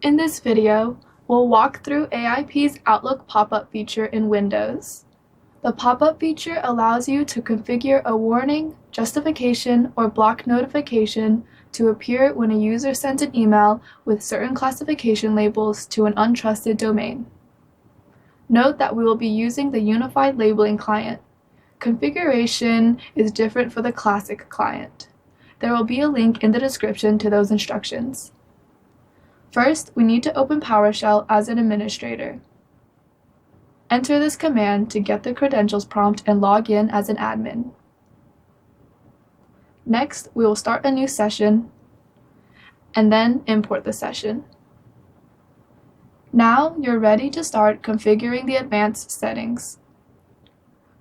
In this video, we'll walk through AIP's Outlook pop-up feature in Windows. The pop-up feature allows you to configure a warning, justification, or block notification to appear when a user sends an email with certain classification labels to an untrusted domain. Note that we will be using the Unified Labeling client. Configuration is different for the Classic client. There will be a link in the description to those instructions. First, we need to open PowerShell as an administrator. Enter this command to get the credentials prompt and log in as an admin. Next, we will start a new session and then import the session. Now you're ready to start configuring the advanced settings.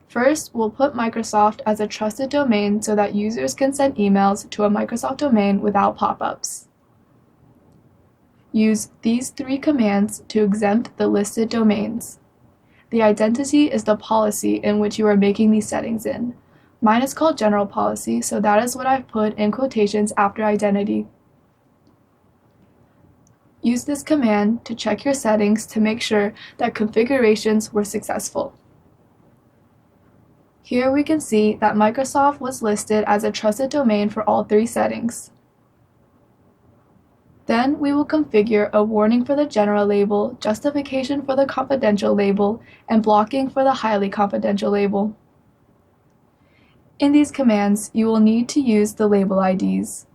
First, we'll put Microsoft as a trusted domain so that users can send emails to a Microsoft domain without pop-ups. Use these three commands to exempt the listed domains. The identity is the policy in which you are making these settings in. Mine is called general policy, so that is what I've put in quotations after identity. Use this command to check your settings to make sure that configurations were successful. Here we can see that Microsoft was listed as a trusted domain for all three settings. Then we will configure a warning for the general label, justification for the confidential label, and blocking for the highly confidential label. In these commands, you will need to use the label IDs.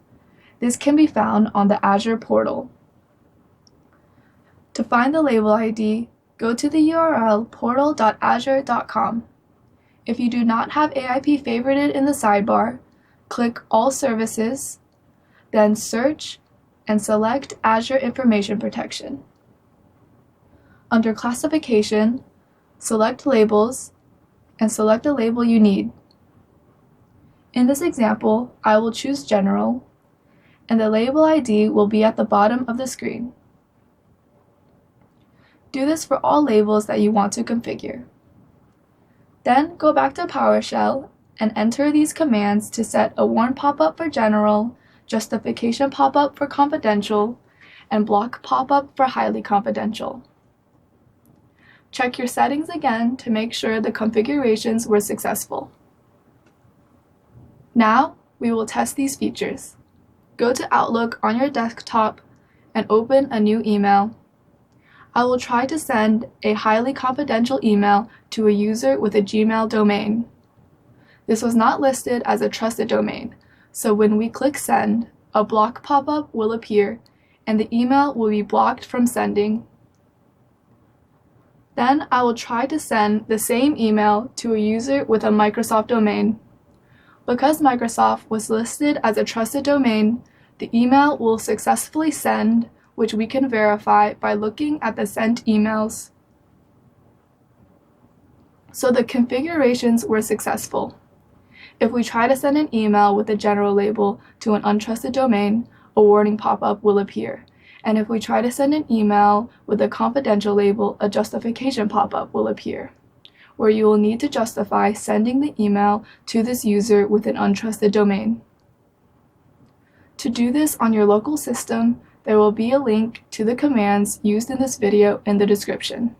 This can be found on the Azure portal. To find the label ID, go to the URL portal.azure.com. If you do not have AIP favorited in the sidebar, click All Services, then Search, and select Azure Information Protection. Under Classification, select Labels, and select the label you need. In this example, I will choose General, and the label ID will be at the bottom of the screen. Do this for all labels that you want to configure. Then go back to PowerShell and enter these commands to set a warn pop-up for general, justification pop-up for confidential, and block pop-up for highly confidential. Check your settings again to make sure the configurations were successful. Now, we will test these features. Go to Outlook on your desktop and open a new email. I will try to send a highly confidential email to a user with a Gmail domain. This was not listed as a trusted domain, so when we click Send, a block pop-up will appear and the email will be blocked from sending. Then I will try to send the same email to a user with a Microsoft domain. Because Microsoft was listed as a trusted domain, the email will successfully send, which we can verify by looking at the sent emails. So the configurations were successful. If we try to send an email with a general label to an untrusted domain, a warning pop-up will appear. And if we try to send an email with a confidential label, a justification pop-up will appear, where you will need to justify sending the email to this user with an untrusted domain. To do this on your local system, there will be a link to the commands used in this video in the description.